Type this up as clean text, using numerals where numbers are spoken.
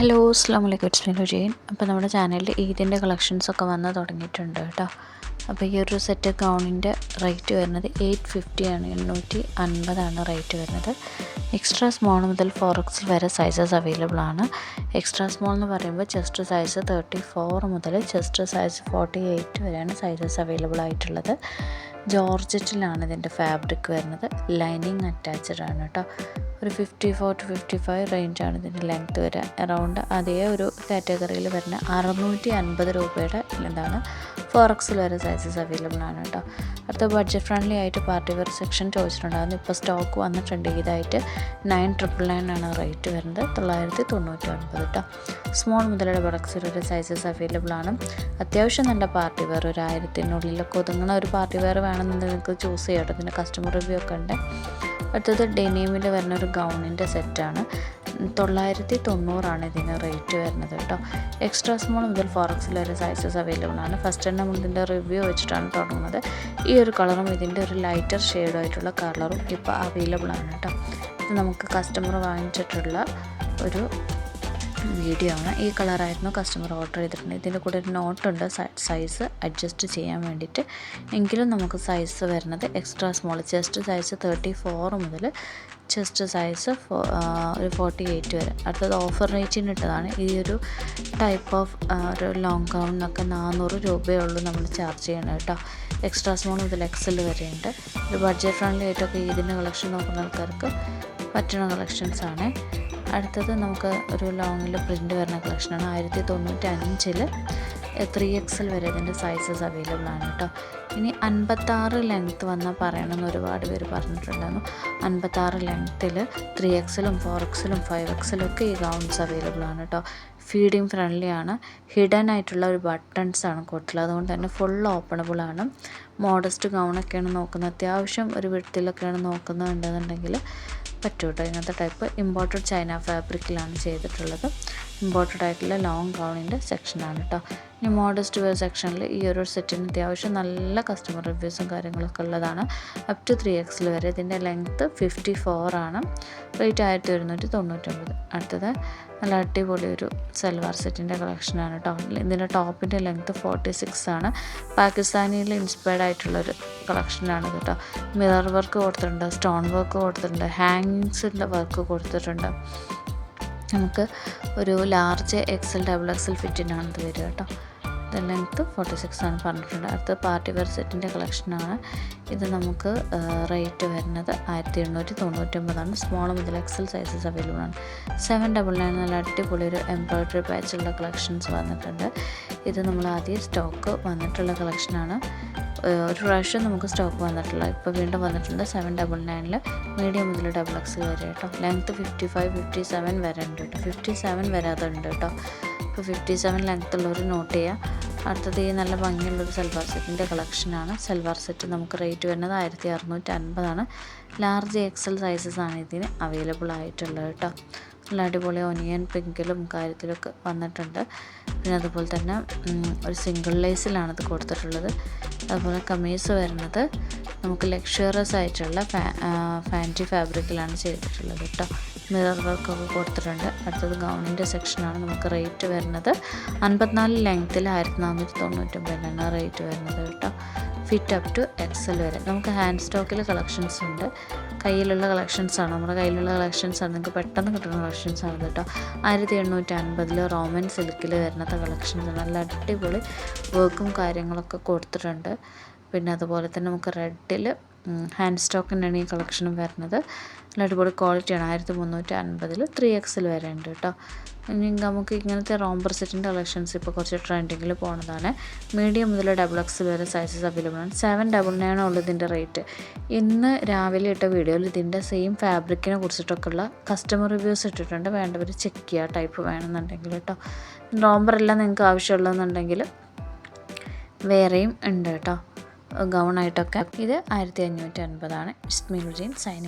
Hello അസ്സലാമു അലൈക്കും. It's me Nujain. അപ്പോൾ നമ്മുടെ ചാനലിൽ ഈദിൻ്റെ കളക്ഷൻസൊക്കെ വന്ന് തുടങ്ങിയിട്ടുണ്ട് കേട്ടോ. അപ്പോൾ ഈ ഒരു സെറ്റ് ഗൗണിൻ്റെ റേറ്റ് വരുന്നത് 850 ആണ്, 850 റേറ്റ് വരുന്നത്. എക്സ്ട്രാ സ്മോൾ മുതൽ 4X വരെ സൈസസ് അവൈലബിൾ ആണ്. എക്സ്ട്രാ സ്മോൾ എന്ന് പറയുമ്പോൾ ചെസ്റ്റ് സൈസ് 34 മുതൽ ചെസ്റ്റ് സൈസ് 48 വരെയാണ് സൈസസ് അവൈലബിൾ ആയിട്ടുള്ളത്. ജോർജറ്റിലാണ് ഇതിൻ്റെ ഫാബ്രിക് വരുന്നത്. ലൈനിങ് അറ്റാച്ച്ഡ് ആണ് കേട്ടോ. ഒരു 54 to 55 റേഞ്ചാണ് ഇതിൻ്റെ ലെങ്ത്ത് വരിക. അറൗണ്ട് അതേ ഒരു കാറ്റഗറിയിൽ വരുന്ന 650 രൂപയുടെ എന്താണ് 4X വരെ സൈസസ് അവൈലബിൾ ആണ് കേട്ടോ. അടുത്ത ബഡ്ജറ്റ് ഫ്രണ്ട്ലി ആയിട്ട് പാർട്ടി വെയർ സെക്ഷൻ ചോദിച്ചിട്ടുണ്ടായിരുന്നു. ഇപ്പോൾ സ്റ്റോക്ക് വന്നിട്ടുണ്ട്. ഇതായിട്ട് 999 ആണ് റേറ്റ് വരുന്നത്, 999 കേട്ടോ. സ്മോൾ മുതലുള്ള പ്രൊഡക്ട്സ് വരെ സൈസസ് അവൈലബിൾ ആണ്. അത്യാവശ്യം നല്ല പാർട്ടി വെയർ, ഒരു 1000-നുള്ളിലൊക്കെ ഒതുങ്ങുന്ന ഒരു പാർട്ടി വെയർ വേണമെന്നുണ്ടെങ്കിൽ നിങ്ങൾക്ക് ചൂസ് ചെയ്യാം കേട്ടോ. ഇതിൻ്റെ കസ്റ്റമർ റിവ്യൂ ഒക്കെ ഉണ്ട്. അടുത്തത് ഡെനിമിൽ വരുന്ന ഒരു ഗൗണിൻ്റെ സെറ്റാണ്. 990 ഇതിന് റേറ്റ് വരുന്നത് കേട്ടോ. എക്സ്ട്രാ സ്മോൾ മുതൽ 4X വരെ സൈസസ് അവൈലബിൾ ആണ്. ഫസ്റ്റ് തന്നെ ഇതിൻ്റെ റിവ്യൂ വെച്ചിട്ടാണ് തുടങ്ങുന്നത്. ഈ ഒരു കളറും ഇതിൻ്റെ ഒരു ലൈറ്റർ ഷെയ്ഡായിട്ടുള്ള കളറും ഇപ്പോൾ അവൈലബിൾ ആണ് കേട്ടോ. ഇത് നമുക്ക് കസ്റ്റമർ വാങ്ങിച്ചിട്ടുള്ള ഒരു വീഡിയോ ആണ്. ഈ കളറായിരുന്നു കസ്റ്റമർ ഓർഡർ ചെയ്തിട്ടുണ്ട്. ഇതിൻ്റെ കൂടെ ഒരു നോട്ടുണ്ട് സൈസ് അഡ്ജസ്റ്റ് ചെയ്യാൻ വേണ്ടിയിട്ട്. എങ്കിലും നമുക്ക് സൈസ് വരുന്നത് എക്സ്ട്രാ സ്മോൾ, ചെസ്റ്റ് സൈസ് 34 മുതൽ ചെസ്റ്റ് സൈസ് ഒരു 48 വരെ. അടുത്തത് ഓഫർ റേറ്റിന് ഇട്ടതാണ്. ഈ ഒരു ടൈപ്പ് ഓഫ് ഒരു ലോങ് ഗൗണിനൊക്കെ 400 രൂപയേ ഉള്ളൂ നമ്മൾ ചാർജ് ചെയ്യണം കേട്ടോ. എക്സ്ട്രാ സ്മോൾ മുതൽ XL വരെയുണ്ട്. ഒരു ബഡ്ജറ്റ് ഫ്രണ്ട്ലി ആയിട്ടൊക്കെ ഇതിൻ്റെ കളക്ഷൻ നോക്കുന്ന ആൾക്കാർക്ക് പറ്റുന്ന കളക്ഷൻസാണ്. അടുത്തത് നമുക്ക് ഒരു ലോങ്ങിൽ പ്രിൻ്റ് വരുന്ന കളക്ഷനാണ്. 1095 3XL വരെ ഇതിൻ്റെ സൈസസ് അവൈലബിൾ ആണ് കേട്ടോ. ഇനി 56 ലെങ്ത്ത് വന്നാൽ പറയണമെന്ന് ഒരുപാട് പേര് പറഞ്ഞിട്ടുണ്ടായിരുന്നു. 56 ലെങ്ത്തിൽ 3XL-ഉം 4XL-ഉം 5XL-ഉം ഒക്കെ ഈ ഗൗൺസ് അവൈലബിൾ ആണ് കേട്ടോ. ഫീഡിങ് ഫ്രണ്ട്ലി ആണ്. ഹിഡൻ ആയിട്ടുള്ള ഒരു ബട്ടൺസ് ആണ് കൊടുത്തിട്ടുള്ളത്. അതുകൊണ്ട് തന്നെ ഫുൾ ഓപ്പണബിൾ ആണ്. മോഡസ്റ്റ് ഗൗണൊക്കെയാണ് നോക്കുന്നത്, അത്യാവശ്യം ഒരു വിടത്തിലൊക്കെയാണ് നോക്കുന്നുണ്ടെന്നുണ്ടെങ്കിൽ പറ്റും കേട്ടോ. ഇങ്ങനത്തെ ടൈപ്പ് ഇമ്പോർട്ടഡ് ചൈന ഫാബ്രിക്കിലാണ് ചെയ്തിട്ടുള്ളത്. ഇമ്പോർട്ടഡ് ആയിട്ടുള്ള ലോങ് ഗൗണിൻ്റെ സെക്ഷനാണ് കേട്ടോ. ഇനി മോഡസ്റ്റ് വെയർ സെക്ഷനിൽ ഈ ഒരു സെറ്റിന് അത്യാവശ്യം നല്ല കസ്റ്റമർ റിവ്യൂസും കാര്യങ്ങളൊക്കെ ഉള്ളതാണ്. അപ് ടു 3XL വരെ. ഇതിൻ്റെ ലെങ്ത്ത് 54 ആണ്. റേറ്റ് 1199. അടുത്തത് നല്ല അടിപൊളി ഒരു സൽവാർ സെറ്റിൻ്റെ കളക്ഷനാണ് കേട്ടോ. ഇതിൻ്റെ ടോപ്പിൻ്റെ ലെങ്ത്ത് 46 ആണ്. പാകിസ്ഥാനിയിൽ ഇൻസ്പയർഡ് ആയിട്ടുള്ളൊരു കളക്ഷനാണ് കേട്ടോ. മിറർ വർക്ക് കൊടുത്തിട്ടുണ്ട്, സ്റ്റോൺ വർക്ക് കൊടുത്തിട്ടുണ്ട്, ഹാങ്ങിങ്സിൻ്റെ വർക്ക് കൊടുത്തിട്ടുണ്ട്. നമുക്ക് ഒരു ലാർജ് XL XXL ഫിറ്റിനാണ് ഇത് വരിക കേട്ടോ. ഇത് ലെങ്ത്ത് 46 ആണ് പറഞ്ഞിട്ടുണ്ട്. അടുത്ത പാർട്ടി വെയർ സെറ്റിൻ്റെ കളക്ഷനാണ്. ഇത് നമുക്ക് റേറ്റ് വരുന്നത് 1899 ആണ്. സ്മോൾ മുതൽ XL സൈസസ് അവൈലബിൾ ആണ്. 799 നല്ല അടിപൊളി ഒരു എംബ്രോയ്ഡറി പാച്ചുള്ള കളക്ഷൻസ് വന്നിട്ടുണ്ട്. ഇത് നമ്മൾ ആദ്യം സ്റ്റോക്ക് വന്നിട്ടുള്ള കളക്ഷനാണ്. ഒരു പ്രാവശ്യം നമുക്ക് സ്റ്റോക്ക് വന്നിട്ടില്ല, ഇപ്പോൾ വീണ്ടും വന്നിട്ടുണ്ട്. 799 മീഡിയം മുതൽ XXL വരെ കേട്ടോ. ലെങ്ത്ത് 55 57 വരെ ഉണ്ട് കേട്ടോ. 57 വരെ അതുണ്ട് കേട്ടോ. ഇപ്പോൾ 57 ലെങ്ത്തുള്ളവർ നോട്ട് ചെയ്യുക. അടുത്തത് ഈ നല്ല ഭംഗിയുള്ളൊരു സൽവാർ സെറ്റിൻ്റെ കളക്ഷനാണ്. സൽവാർ സെറ്റ് നമുക്ക് റേറ്റ് വരുന്നത് 1650 ആണ്. ലാർജ് XL സൈസസ് ആണ് ഇതിന് അവൈലബിൾ ആയിട്ടുള്ളത് കേട്ടോ. നല്ല അടിപൊളി ഒനിയൻ പിങ്കിലും കാര്യത്തിലൊക്കെ വന്നിട്ടുണ്ട്. പിന്നെ അതുപോലെ തന്നെ ഒരു സിംഗിൾ ലേസിലാണ് ഇത് കൊടുത്തിട്ടുള്ളത്. അതുപോലെ കമീസ് വരുന്നത് നമുക്ക് ലക്ഷറിയസ് ആയിട്ടുള്ള ഫാൻറ്റി ഫാബ്രിക്കിലാണ് ചെയ്തിട്ടുള്ളത് കേട്ടോ. മിറർ വർക്കൊക്കെ കൊടുത്തിട്ടുണ്ട്. അടുത്തത് ഗൗണിൻ്റെ സെക്ഷനാണ്. നമുക്ക് റേറ്റ് വരുന്നത് 54 ലെങ്ത്തിൽ 1499 റേറ്റ് വരുന്നത് കേട്ടോ. ഫിറ്റ് അപ് ടു XL വരെ. നമുക്ക് ഹാൻഡ് സ്റ്റോക്കിൽ കളക്ഷൻസ് ഉണ്ട്. കയ്യിലുള്ള കളക്ഷൻസാണ്, നമ്മുടെ കയ്യിലുള്ള കളക്ഷൻസാണ്, നിങ്ങൾക്ക് പെട്ടെന്ന് കിട്ടുന്ന കളക്ഷൻസാണ് കേട്ടോ. 1850 റോമൻ സിൽക്കിൽ വരുന്നത് കളക്ഷൻസ്. നല്ല അടിപൊളി വർക്കും കാര്യങ്ങളൊക്കെ കൊടുത്തിട്ടുണ്ട്. പിന്നെ അതുപോലെ തന്നെ നമുക്ക് റെഡിൽ ഹാൻഡ് സ്റ്റോക്കിൻ്റെയാണ് ഈ കളക്ഷനും വരുന്നത്. നല്ല അടിപൊളി ക്വാളിറ്റിയാണ്. 1350 3XL വരെ ഉണ്ട് കേട്ടോ. ഇനി നമുക്ക് ഇങ്ങനത്തെ റോംബർ സെറ്റിൻ്റെ കളക്ഷൻസ് ഇപ്പോൾ കുറച്ച് ട്രെൻഡിങ്ങിൽ പോകുന്നതാണ്. മീഡിയം മുതൽ XXL വരെ സൈസസ് അവൈലബിൾ ആണ്. 799 ഉള്ളൂ ഇതിൻ്റെ റേറ്റ്. ഇന്ന് രാവിലെ ഇട്ട വീഡിയോയിൽ ഇതിൻ്റെ സെയിം ഫാബ്രിക്കിനെ കുറിച്ചിട്ടൊക്കെയുള്ള കസ്റ്റമർ റിവ്യൂസ് ഇട്ടിട്ടുണ്ട്. വേണ്ടവർ ചെക്ക് ചെയ്യുക, ടൈപ്പ് വേണമെന്നുണ്ടെങ്കിൽ കേട്ടോ. റോംബർ എല്ലാം നിങ്ങൾക്ക് ആവശ്യമുള്ളതെന്നുണ്ടെങ്കിൽ വേറെയും ഉണ്ട് കേട്ടോ ഗൗണായിട്ടൊക്കെ. ഇത് 1550 ആണ്. It's me Nujain sign.